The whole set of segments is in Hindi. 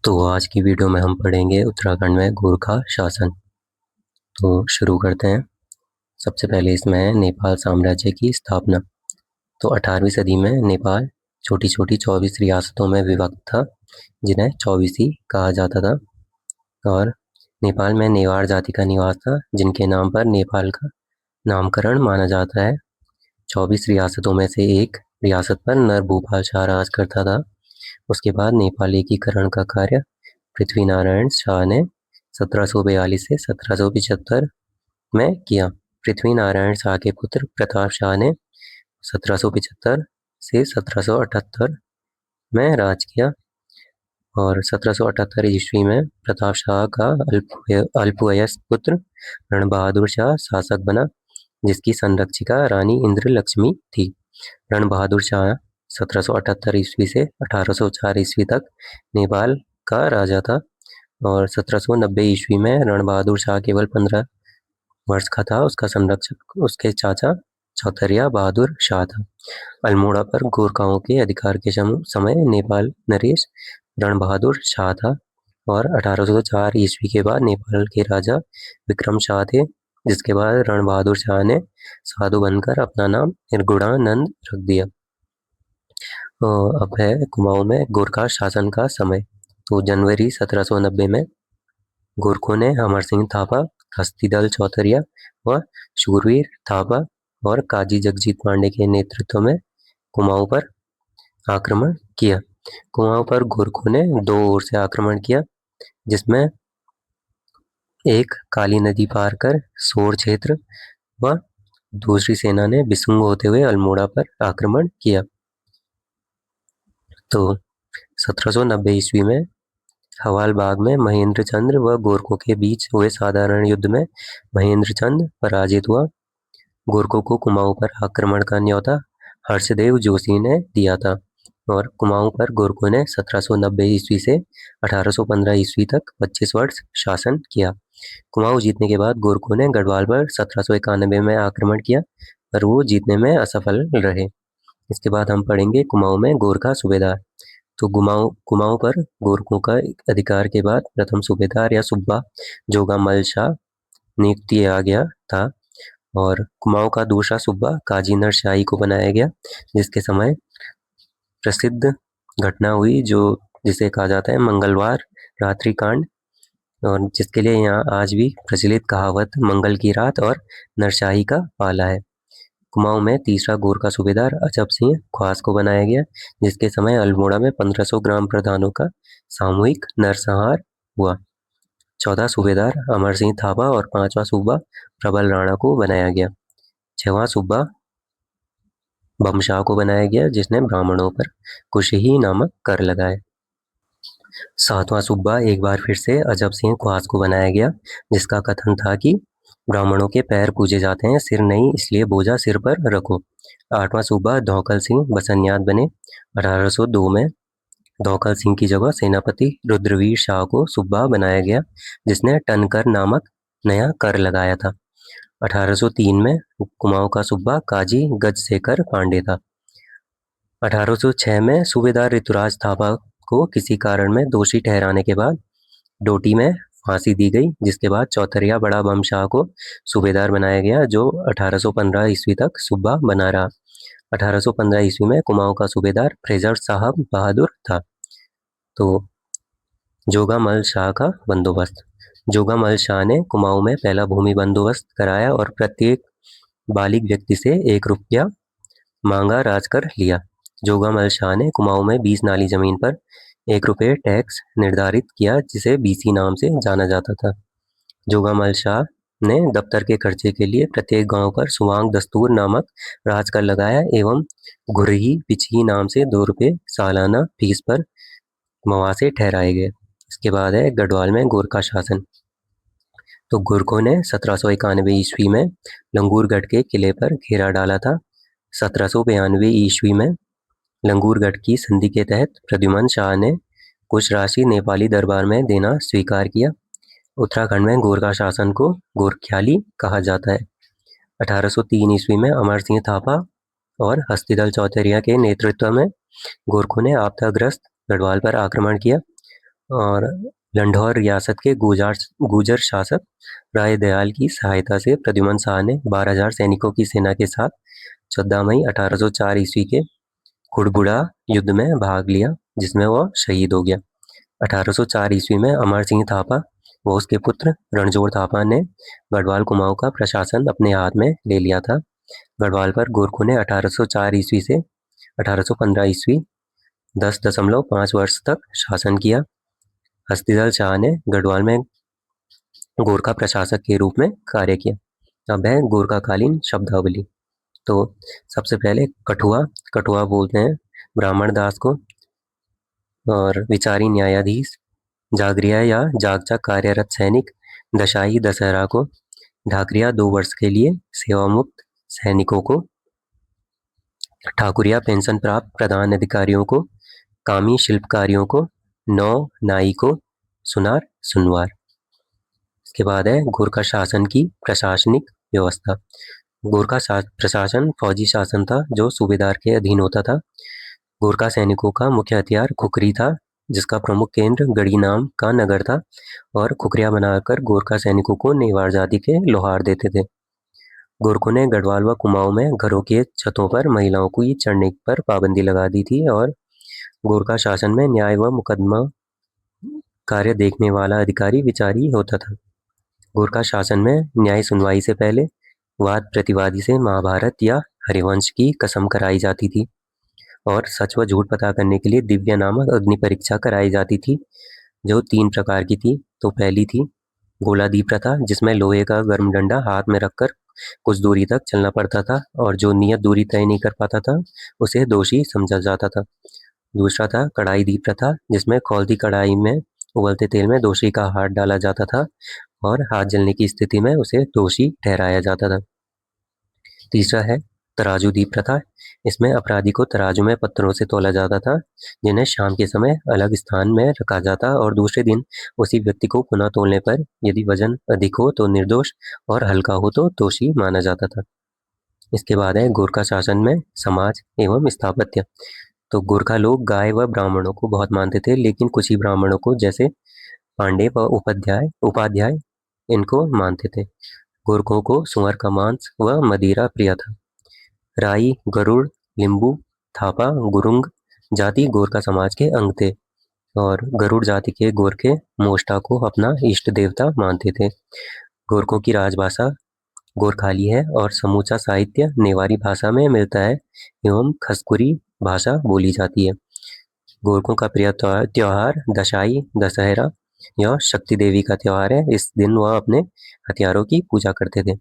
तो आज की वीडियो में हम पढ़ेंगे उत्तराखंड में गोरखा शासन। तो शुरू करते हैं। सबसे पहले इसमें है नेपाल साम्राज्य की स्थापना। तो 18वीं सदी में नेपाल छोटी छोटी 24 रियासतों में विभक्त था, जिन्हें चौबीसी कहा जाता था। और नेपाल में नेवार जाति का निवास था, जिनके नाम पर नेपाल का नामकरण माना जाता है। 24 रियासतों में से एक रियासत पर नरभूपाल शाह राज करता था। उसके बाद नेपाल एकीकरण का कार्य पृथ्वीनारायण शाह ने 1742 से 1775 में किया। पृथ्वीनारायण शाह के पुत्र प्रताप शाह ने 1775 से 1778 में राज किया और 1778 ईस्वी में प्रताप शाह का अल्पवयस्क पुत्र रण बहादुर शाह शासक बना, जिसकी संरक्षिका रानी इंद्र लक्ष्मी थी। रण बहादुर शाह 1778 ईस्वी से 1804 ईस्वी तक नेपाल का राजा था और 1790 ईस्वी में रण बहादुर शाह केवल 15 वर्ष का था। उसका संरक्षक उसके चाचा चौथरिया बहादुर शाह था। अल्मोड़ा पर गोरखाओं के अधिकार के समय नेपाल नरेश रण बहादुर शाह था और 1804 ईस्वी के बाद नेपाल के राजा विक्रम शाह थे, जिसके बाद रण बहादुर शाह ने साधु बनकर अपना नाम निर्गुणानंद रख दिया। अब है कुमाऊं में गोरखा शासन का समय। तो जनवरी 1790 में गोरखों ने अमर सिंह थापा, हस्तीदल चौथरिया व शूरवीर थापा और काजी जगजीत पांडे के नेतृत्व में कुमाऊं पर आक्रमण किया। कुमाऊं पर गोरखों ने दो ओर से आक्रमण किया, जिसमें एक काली नदी पार कर सोर क्षेत्र व दूसरी सेना ने बिसुंग होते हुए अल्मोड़ा पर आक्रमण किया। तो 1790 ईस्वी में हवालबाग में महेंद्र चंद्र व गोरखों के बीच हुए साधारण युद्ध में महेंद्र चंद्र पराजित हुआ। गोरखों को कुमाऊं पर आक्रमण का न्योता हर्षदेव जोशी ने दिया था और कुमाऊं पर गोरखों ने 1790 ईस्वी से 1815 ईस्वी तक 25 वर्ष शासन किया। कुमाऊं जीतने के बाद गोरखों ने गढ़वाल पर 1791 में आक्रमण किया, पर वो जीतने में असफल रहे। इसके बाद हम पढ़ेंगे कुमाऊं में गोरखा सूबेदार। तो कुमाऊं पर गोरखों का अधिकार के बाद प्रथम सूबेदार या सुब्बा जोगामल शाह नियुक्त किया गया था और कुमाऊं का दूसरा सुब्बा काजी नरशाही को बनाया गया, जिसके समय प्रसिद्ध घटना हुई जिसे कहा जाता है मंगलवार रात्रि कांड, और जिसके लिए यहाँ आज भी प्रचलित कहावत मंगल की रात और नरशाही का पाला है। कुमाऊं में तीसरा गोरखा सूबेदार अजब सिंह ख्वास को बनाया गया, जिसके समय अल्मोड़ा में 1500 ग्राम प्रधानों का सामूहिक नरसंहार हुआ। चौथा सूबेदार अमर सिंह थापा और पांचवा सूबा प्रबल राणा को बनाया गया। छठवां सूबा बमशाह को बनाया गया, जिसने ब्राह्मणों पर कुशही नामक कर लगाए। सातवां सूबा एक बार फिर से अजब सिंह ख्वास को बनाया गया, जिसका कथन था कि ब्राह्मणों के पैर पूजे जाते हैं, सिर नहीं, इसलिए बोझा सिर पर रखो। आठवां सूबा धौकल सिंह बसन्यात बने। 1802 में धौकल सिंह की जगह सेनापति रुद्रवीर शाह को सूबा बनाया गया, जिसने टनकर नामक नया कर लगाया था। 1803 में कुमाऊं का सूबा काजी गजशेखर पांडे था। 1806 में सूबेदार ऋतुराज थापा को किसी कारण में दोषी ठहराने के बाद डोटी में फांसी दी गई, जिसके बाद चौथरिया बड़ा बमशाह को सूबेदार बनाया गया, जो 1815 ईस्वी तक सूबा बना रहा। 1815 ईस्वी में कुमाऊं का सूबेदार फ्रेजर साहब बहादुर था। तो जोगामल शाह का बंदोबस्त। जोगामल शाह ने कुमाऊं में पहला भूमि बंदोबस्त कराया और प्रत्येक बालिग व्यक्ति से 1 रुपया मांगा राज कर लिया। जोगामल शाह ने कुमाऊं में 20 नाली जमीन पर 1 रुपये टैक्स निर्धारित किया, जिसे बीसी नाम से जाना जाता था। जोगामल शाह ने दफ्तर के खर्चे के लिए प्रत्येक गांव पर सुवांग दस्तूर नामक राजकर लगाया एवं घुरही पिछही नाम से 2 रुपये सालाना फीस पर मवासे ठहराए गए। इसके बाद है गढ़वाल में गोरखा शासन। तो गोरखों ने 1791 ईस्वी में लंगूरगढ़ के किले पर घेरा डाला था। 1792 ईस्वी में लंगूरगढ़ की संधि के तहत प्रद्युमन शाह ने कुछ राशि नेपाली दरबार में देना स्वीकार किया। उत्तराखंड में गोरखा शासन को गोरख्याली कहा जाता है। 1803 ईस्वी में अमर सिंह थापा और हस्तीदल चौथरिया के नेतृत्व में गोरखों ने आपदाग्रस्त गढ़वाल पर आक्रमण किया और लंढौर रियासत के गुर्जर शासक राय दयाल की सहायता से प्रद्युमन शाह ने 12,000 सैनिकों की सेना के साथ 14 मई 1804 ईस्वी के कुड़बुड़ा युद्ध में भाग लिया, जिसमें वह शहीद हो गया। 1804 ईस्वी में अमर सिंह थापा व उसके पुत्र रणजोड़ थापा ने गढ़वाल कुमाऊं का प्रशासन अपने हाथ में ले लिया था। गढ़वाल पर गोरखों ने 1804 ईस्वी से 1815 ईस्वी 10.5 वर्ष तक शासन किया। हस्तिदल शाह ने गढ़वाल में गोरखा प्रशासक के रूप में कार्य किया। अब है गोरखाकालीन शब्दावली। तो सबसे पहले कठुआ बोलते हैं ब्राह्मण दास को, और विचारी न्यायाधीश, जागरिया या जागचा कार्यरत सैनिक, दशाई दशहरा को, ढाकरिया 2 वर्ष के लिए सेवामुक्त सैनिकों को, ठाकुरिया पेंशन प्राप्त प्रधान अधिकारियों को, कामी शिल्पकारियों को, नौ नाई को, सुनार सुनवार। इसके बाद है गोरखा शासन की प्रशासनिक व्यवस्था। गोरखा प्रशासन फौजी शासन था जो सूबेदार के अधीन होता था। गोरखा सैनिकों का मुख्य हथियार खुखरी था, जिसका प्रमुख केंद्र गढ़ी नाम का नगर था, और खुखरिया बनाकर गोरखा सैनिकों को नेवार जाति के लोहार देते थे। गोरखों ने गढ़वाल व कुमाऊं में घरों के छतों पर महिलाओं को चढ़ने पर पाबंदी लगा दी थी, और गोरखा शासन में न्याय व मुकदमा कार्य देखने वाला अधिकारी विचारी होता था। गोरखा शासन में न्याय सुनवाई से पहले वाद प्रतिवादी से महाभारत या हरिवंश की कसम कराई जाती थी, और सच व झूठ पता करने के लिए दिव्या नामक अग्नि परीक्षा कराई जाती थी, जो 3 प्रकार की थी। तो पहली थी गोलादी प्रथा, जिसमें लोहे का गर्म डंडा हाथ में रखकर कुछ दूरी तक चलना पड़ता था, और जो नियत दूरी तय नहीं कर पाता था उसे दोषी समझा जाता था। दूसरा था कढ़ाई दी प्रथा, जिसमें खौलती कढ़ाई में उबलते तेल में दोषी का हाथ डाला जाता था, और हाथ जलने की स्थिति में उसे दोषी ठहराया जाता था। तीसरा है तराजू दी प्रथा। इसमें अपराधी को तराजू में पत्थरों से तौला जाता था, जिन्हें शाम के समय अलग स्थान में रखा जाता, और दूसरे दिन उसी व्यक्ति को पुनः तोलने पर यदि वजन अधिक हो तो निर्दोष और हल्का हो तो दोषी माना जाता था। इसके बाद है गोरखा शासन में समाज एवं स्थापत्य। तो गोरखा लोग गाय व ब्राह्मणों को बहुत मानते थे, लेकिन कुछ ही ब्राह्मणों को, जैसे पांडे व उपाध्याय इनको मानते थे। गोरखों को सुअर का मांस व मदिरा प्रिय था। राई, गरुड़, लिंबू, थापा, गुरुंग जाति गोरखा समाज के अंग थे, और गरुड़ जाति के गोरखे मोष्टा को अपना इष्ट देवता मानते थे। गोरखों की राजभाषा गोरखाली है, और समूचा साहित्य नेवारी भाषा में मिलता है एवं खसकुरी भाषा बोली जाती है। गोरखों का प्रिय त्योहार दशाई दशहरा या शक्ति देवी का त्योहार है। इस दिन वह अपने हथियारों की पूजा करते थे।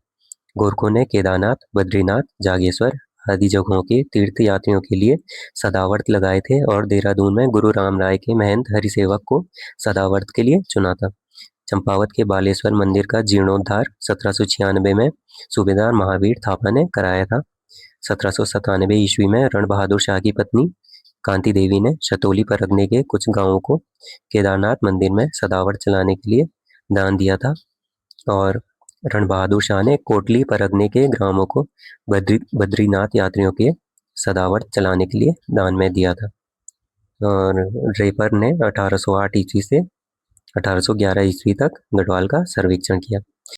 गोरखों ने केदारनाथ, बद्रीनाथ, जागेश्वर आदि जगहों के तीर्थ यात्रियों के लिए सदावर्त लगाए थे, और देहरादून में गुरु राम राय के महंत हरिसेवक को सदावर्त के लिए चुना था। चंपावत के बालेश्वर मंदिर का जीर्णोद्धार 1796 में सूबेदार महावीर थापा ने कराया था। 1797 ईस्वी में रण बहादुर शाह की पत्नी कांति देवी ने शतोली परगने के कुछ गांवों को केदारनाथ मंदिर में सदावर्त चलाने के लिए दान दिया था, और रण बहादुर शाह ने कोटली परगने के ग्रामों को बद्रीनाथ यात्रियों के सदावर्त चलाने के लिए दान में दिया था। और ड्रेपर ने 1808 ईस्वी से 1811 ईस्वी तक गढ़वाल का सर्वेक्षण किया।